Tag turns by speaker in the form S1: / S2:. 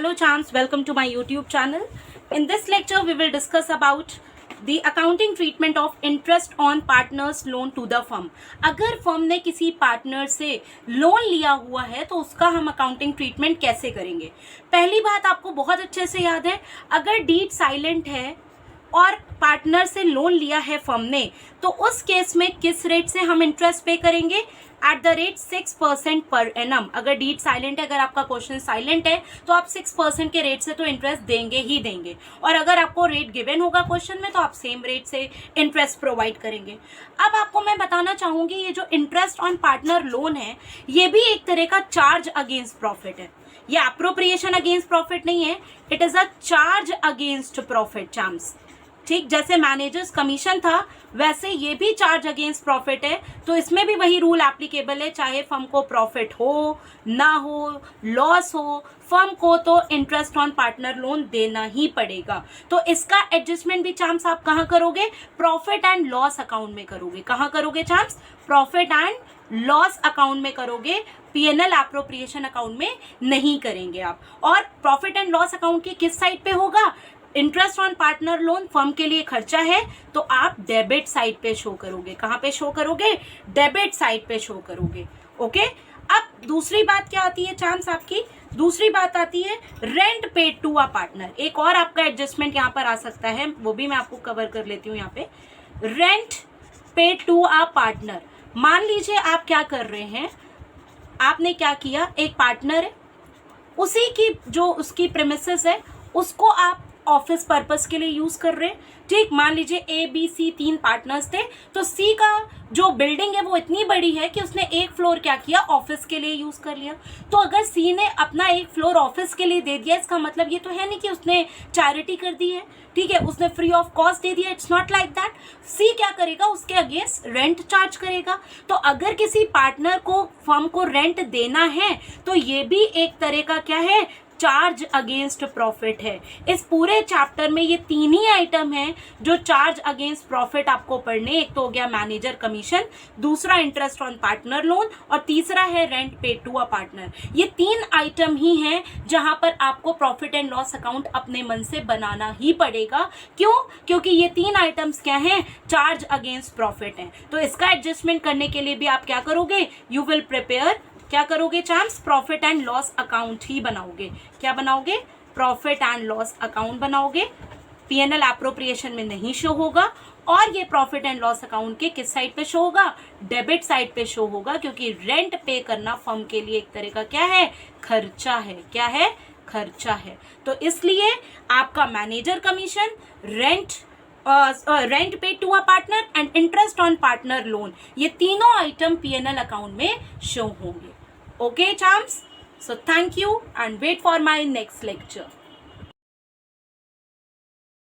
S1: Hello chams, welcome to my YouTube channel. In this lecture we will discuss about the accounting treatment of interest on partners loan to the firm. अगर firm ने किसी partner से loan लिया हुआ है तो उसका हम अकाउंटिंग ट्रीटमेंट कैसे करेंगे। पहली बात आपको बहुत अच्छे से याद है, अगर डीड साइलेंट है और पार्टनर से लोन लिया है फर्म ने तो उस केस में किस रेट से हम इंटरेस्ट पे करेंगे, at the rate 6% per annum. अगर डीड साइलेंट है, अगर आपका क्वेश्चन साइलेंट है तो आप 6% के रेट से तो इंटरेस्ट देंगे ही देंगे, और अगर आपको रेट गिवन होगा क्वेश्चन में तो आप सेम रेट से इंटरेस्ट प्रोवाइड करेंगे। अब आपको मैं बताना चाहूंगी, ये जो इंटरेस्ट ऑन पार्टनर लोन है ये भी एक तरह का चार्ज अगेंस्ट प्रॉफिट है। ये अप्रोप्रिएशन अगेंस्ट प्रॉफिट नहीं है, it is a charge against profit chance. ठीक, जैसे मैनेजर्स कमीशन था वैसे ये भी चार्ज अगेंस्ट प्रॉफिट है, तो इसमें भी वही रूल एप्लीकेबल है, चाहे फर्म को प्रॉफिट हो ना हो, लॉस हो, फर्म को तो इंटरेस्ट ऑन पार्टनर लोन देना ही पड़ेगा। तो इसका एडजस्टमेंट भी चांस आप कहाँ करोगे, प्रॉफिट एंड लॉस अकाउंट में करोगे। कहाँ करोगे chance, profit and loss account में करोगे, पीएनएल एप्रोप्रिएशन अकाउंट में नहीं करेंगे आप। और प्रॉफिट एंड लॉस अकाउंट के किस साइड पे होगा, interest on partner loan firm के लिए खर्चा है तो आप डेबिट साइड पे शो करोगे। कहाँ पे शो करोगे, डेबिट साइड पे शो करोगे। ओके, अब दूसरी बात क्या आती है चांस आपकी, दूसरी बात आती है rent paid to a partner. एक और आपका एडजस्टमेंट यहाँ पर आ सकता है, वो भी मैं आपको कवर कर लेती हूँ यहाँ पे। Rent paid to a partner, मान लीजिए आप क्या कर रहे हैं, आपने क्या किया, एक पार्टनर है, उसी की जो उसकी प्रेमिसेस है उसको आप ऑफिस पर्पस के लिए यूज कर रहे हैं। ठीक, मान लीजिए ए बी सी 3 पार्टनर्स थे, तो सी का जो बिल्डिंग है वो इतनी बड़ी है कि उसने एक फ्लोर क्या किया, ऑफिस के लिए यूज कर लिया। तो अगर सी ने अपना एक फ्लोर ऑफिस के लिए दे दिया, इसका मतलब ये तो है नहीं कि उसने चैरिटी कर दी है, ठीक है, उसने फ्री ऑफ कॉस्ट दे दिया, इट्स नॉट लाइक दैट। सी क्या करेगा, उसके अगेंस्ट रेंट चार्ज करेगा। तो अगर किसी पार्टनर को फर्म को रेंट देना है तो ये भी एक तरह का क्या है, चार्ज अगेंस्ट प्रॉफिट है। इस पूरे चैप्टर में ये 3 ही आइटम हैं जो चार्ज अगेंस्ट प्रॉफिट आपको पढ़ने, एक तो हो गया मैनेजर कमीशन, दूसरा इंटरेस्ट ऑन पार्टनर लोन, और तीसरा है rent paid to a partner. ये 3 आइटम ही हैं जहां पर आपको प्रॉफिट एंड लॉस अकाउंट अपने मन से बनाना ही पड़ेगा। क्यों, क्योंकि ये 3 आइटम्स क्या हैं, चार्ज अगेंस्ट प्रॉफिट हैं। तो इसका एडजस्टमेंट करने के लिए भी आप क्या करोगे, यू विल प्रिपेयर, क्या करोगे chance, profit and loss account ही बनाओगे। क्या बनाओगे, प्रॉफिट एंड लॉस अकाउंट बनाओगे। पीएनएल एप्रोप्रिएशन में नहीं शो होगा, और ये प्रॉफिट एंड लॉस अकाउंट के किस साइड पे शो होगा, डेबिट साइड पे शो होगा, क्योंकि रेंट पे करना फर्म के लिए एक तरह का क्या है, खर्चा है। क्या है, खर्चा है। तो इसलिए आपका manager commission, rent paid to a partner and interest on partner loan, ये तीनों आइटम पीएनएल अकाउंट में शो होंगे। Okay, champs? So thank you and wait for my next lecture.